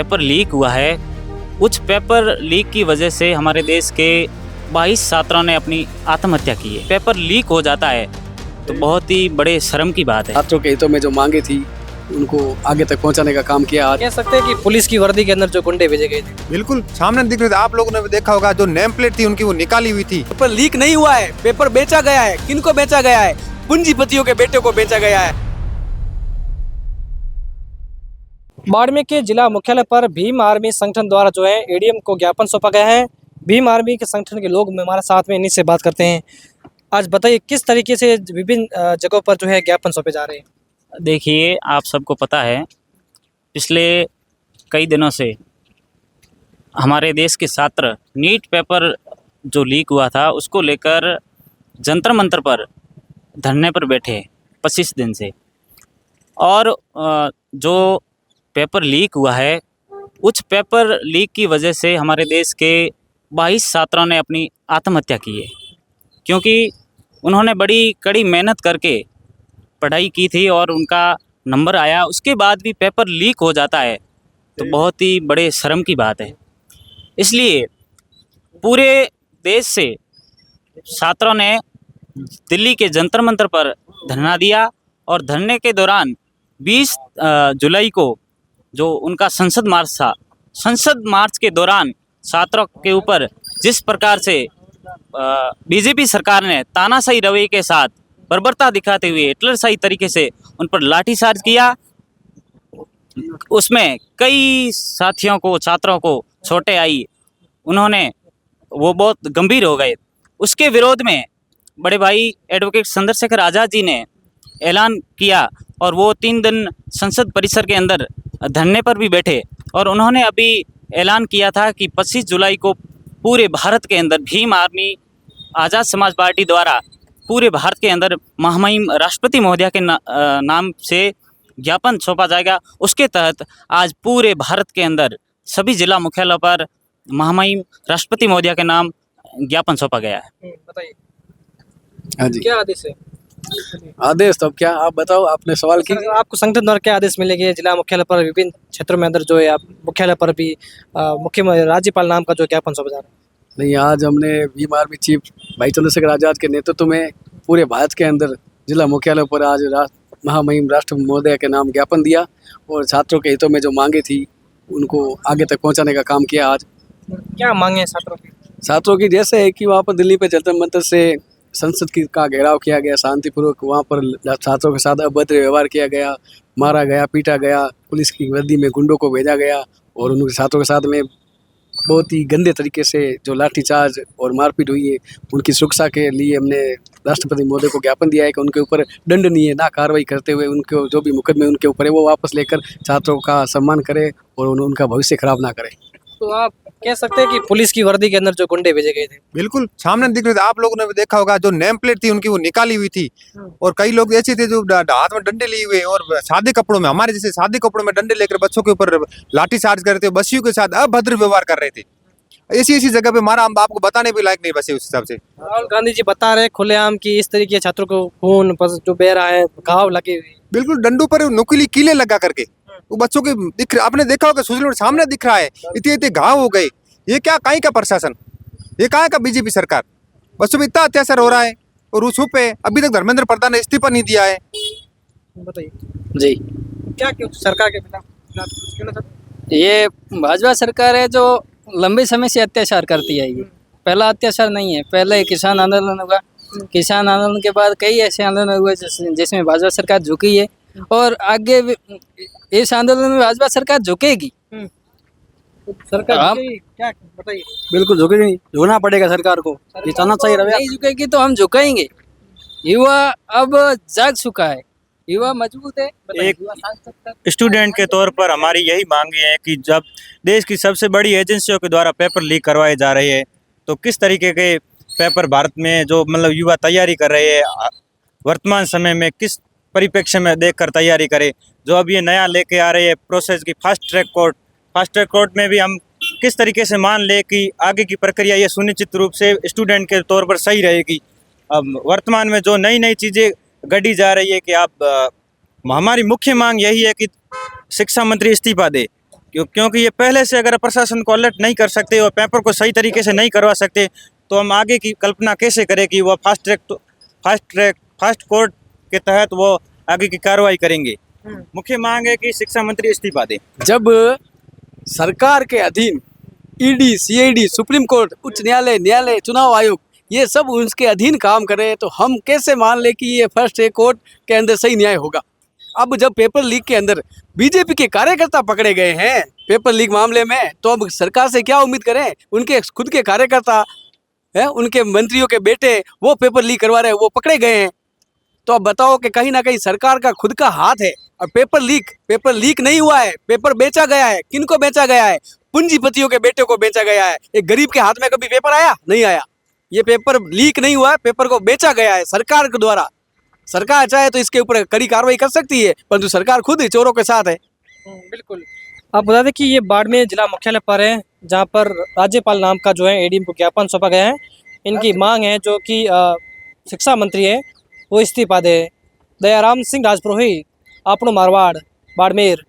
Paper leak हुआ है, उस पेपर लीक की वजह से हमारे देश के 22 छात्रों ने अपनी आत्महत्या की है। पेपर लीक हो जाता है तो बहुत ही बड़े शर्म की बात है। छात्रों के हितों में जो मांगे थी उनको आगे तक पहुंचाने का काम किया। आज कह सकते हैं कि पुलिस की वर्दी के अंदर जो गुंडे भेजे गए थे, बिल्कुल सामने दिख रहे थे। आप लोगों ने भी देखा होगा, जो नेम प्लेट थी उनकी वो निकाली हुई थी। पेपर लीक नहीं हुआ है, पेपर बेचा गया है। किनको बेचा गया है? पूंजीपतियों के बेटे को बेचा गया है। बाड़मेर के जिला मुख्यालय पर भीम आर्मी संगठन द्वारा जो है एडीएम को ज्ञापन सौंपा गया है। भीम आर्मी के संगठन के लोग हमारे साथ में इन्हीं से बात करते हैं। आज बताइए किस तरीके से विभिन्न जगहों पर जो है ज्ञापन सौंपे जा रहे हैं। देखिए, आप सबको पता है, पिछले कई दिनों से हमारे देश के छात्र नीट पेपर जो लीक हुआ था उसको लेकर जंतर मंतर पर धरने पर बैठे 25 दिन से। और जो पेपर लीक हुआ है, उस पेपर लीक की वजह से हमारे देश के 22 छात्रों ने अपनी आत्महत्या की है, क्योंकि उन्होंने बड़ी कड़ी मेहनत करके पढ़ाई की थी और उनका नंबर आया। उसके बाद भी पेपर लीक हो जाता है तो बहुत ही बड़े शर्म की बात है। इसलिए पूरे देश से छात्रों ने दिल्ली के जंतर मंतर पर धरना दिया और धरने के दौरान 20 जुलाई को जो उनका संसद मार्च था, संसद मार्च के दौरान छात्रों के ऊपर जिस प्रकार से बीजेपी सरकार ने तानाशाही रवैये के साथ बर्बरता दिखाते हुए हिटलरशाही तरीके से उन पर लाठीचार्ज किया, उसमें कई साथियों को, छात्रों को चोटें आई, वो बहुत गंभीर हो गए। उसके विरोध में बड़े भाई एडवोकेट चंद्रशेखर आज़ाद जी ने ऐलान किया और वो 3 दिन संसद परिसर के अंदर धरने पर भी बैठे। और उन्होंने अभी ऐलान किया था कि 25 जुलाई को पूरे भारत के अंदर भीम आर्मी आज़ाद समाज पार्टी द्वारा पूरे भारत के अंदर महामहिम राष्ट्रपति महोदया के नाम से ज्ञापन सौंपा जाएगा। उसके तहत आज पूरे भारत के अंदर सभी जिला मुख्यालयों पर महामहिम राष्ट्रपति महोदया के नाम ज्ञापन सौंपा गया है। बताइए हाँ जी, क्या आदेश है? आदेश तो अब क्या आप बताओ, आपने सवाल की। आपको संगठन द्वारा क्या आदेश मिलेंगे? जिला मुख्यालय पर विभिन्न क्षेत्रों में अंदर जो है आप मुख्यालय पर भी मुख्य राज्यपाल नाम का जो ज्ञापन सौंपा जा रहा है। नहीं, आज हमने भीम आर्मी चीफ भाई चंद्रशेखर आज़ाद के नेतृत्व में पूरे भारत के अंदर जिला मुख्यालय पर आज महामहिम राष्ट्रपति महोदय के नाम ज्ञापन दिया और छात्रों के हितों में जो मांगे थी उनको आगे तक पहुंचाने का काम किया। आज क्या मांगे छात्रों की? छात्रों की जैसे है कि वहाँ पर दिल्ली पे जंतर मंतर से संसद का घेराव किया गया, शांतिपूर्वक वहाँ पर छात्रों के साथ अभद्र व्यवहार किया गया, मारा गया, पीटा गया, पुलिस की वर्दी में गुंडों को भेजा गया और उनके छात्रों के साथ में बहुत ही गंदे तरीके से जो लाठीचार्ज और मारपीट हुई है, उनकी सुरक्षा के लिए हमने राष्ट्रपति महोदय को ज्ञापन दिया है कि उनके ऊपर दंडनीय ना कार्रवाई करते हुए उनको जो भी मुकदमे उनके ऊपर है वो वापस लेकर छात्रों का सम्मान करे और उनका भविष्य खराब ना करे। तो आप कह सकते हैं कि पुलिस की वर्दी के अंदर जो गुंडे भेजे गए थे, बिल्कुल सामने दिख रहे थे। आप लोगों ने भी देखा होगा, जो नेम प्लेट थी उनकी वो निकाली हुई थी। और कई लोग ऐसे थे जो हाथ में डंडे लिए हुए और सादे कपड़ों में, हमारे जैसे सादे कपड़ों में डंडे लेकर बच्चों के ऊपर लाठी चार्ज कर रहे थे, बच्चियों के साथ अभद्र व्यवहार कर रहे थे। ऐसी जगह पे मारा, हम आपको बताने भी लायक नहीं बचे उस हिसाब से। राहुल गांधी जी बता रहे खुलेआम कि इस तरीके छात्रों को खून जो बह रहा है, घाव लगे हुए, बिल्कुल डंडों पर नुकीली कीले लगा करके वो बच्चों के आपने देखा होगा, सुजलोड सामने दिख रहा है, इतने घाव हो गए। ये क्या कहीं का प्रशासन, ये कहाँ का बीजेपी सरकार? बच्चों पे इतना अत्याचार हो रहा है और उस पे अभी तक धर्मेंद्र प्रधान ने इस्तीफा नहीं दिया है। बताइए जी, क्या क्यों सरकार के खिलाफ? ये भाजपा सरकार है जो लंबे समय से अत्याचार करती है। ये पहला अत्याचार नहीं है। पहले किसान आंदोलन हुआ, किसान आंदोलन के बाद कई ऐसे आंदोलन हुए जिसमें भाजपा सरकार झुकी है और आगे इस आंदोलन में भाजपा सरकार झुकेगी। सरकार क्या बताइए? बिल्कुल झुकेगी, झुकना पड़ेगा सरकार को, जितना चाहिए नहीं झुकेगी तो हम झुकाएंगे। युवा अब जाग चुका है, युवा मजबूत है। एक स्टूडेंट के तौर पर हमारी यही मांग है कि जब देश की सबसे बड़ी एजेंसियों के द्वारा पेपर लीक करवाए जा रहे हैं तो किस तरीके के पेपर भारत में जो मतलब युवा तैयारी कर रहे हैं, वर्तमान समय में किस परिप्रेक्ष्य में देखकर तैयारी करें। जो अब ये नया लेके आ रहे हैं प्रोसेस की फास्ट ट्रैक कोर्ट में भी हम किस तरीके से मान ले कि आगे की प्रक्रिया ये सुनिश्चित रूप से स्टूडेंट के तौर पर सही रहेगी। अब वर्तमान में जो नई नई चीज़ें गढ़ी जा रही है कि आप हमारी मुख्य मांग यही है कि शिक्षा मंत्री इस्तीफा दे क्योंकि ये पहले से अगर प्रशासन को अलर्ट नहीं कर सकते और पेपर को सही तरीके से नहीं करवा सकते तो हम आगे की कल्पना कैसे करें कि वो फास्ट कोर्ट के तहत वो आगे की कार्रवाई करेंगे। मुख्य मांग है कि शिक्षा मंत्री इस्तीफा दें। जब सरकार के अधीन ईडी, सीआईडी, सुप्रीम कोर्ट, उच्च न्यायालय, न्यायालय, चुनाव आयोग, ये सब उसके अधीन काम करे तो हम कैसे मान ले कि ये फर्स्ट कोर्ट के अंदर सही न्याय होगा। अब जब पेपर लीक के अंदर बीजेपी के कार्यकर्ता पकड़े गए हैं पेपर लीक मामले में, तो अब सरकार से क्या उम्मीद करें। उनके खुद के कार्यकर्ता है, उनके मंत्रियों के बेटे वो पेपर लीक करवा रहे हैं, वो पकड़े गए हैं। तो अब बताओ कि कहीं ना कहीं सरकार का खुद का हाथ है। और पेपर लीक नहीं हुआ है, पेपर बेचा गया है। किनको बेचा गया है? पूंजीपतियों के बेटे को बेचा गया है। एक गरीब के हाथ में कभी पेपर आया? नहीं आया। ये पेपर लीक नहीं हुआ है, पेपर को बेचा गया है सरकार के द्वारा। सरकार चाहे तो इसके ऊपर कड़ी कार्रवाई कर सकती है, परंतु सरकार खुद ही चोरों के साथ है। बिल्कुल। आप बता दें कि ये बाड़मेर जिला मुख्यालय पर है, जहाँ पर राज्यपाल नाम का जो है एडीएम को ज्ञापन सौंपा गया है। इनकी मांग है जो कि शिक्षा मंत्री है वो इस्तीफा दे। दयाराम सिंह राजपुरोहित, आपनो मारवाड़, बाड़मेर।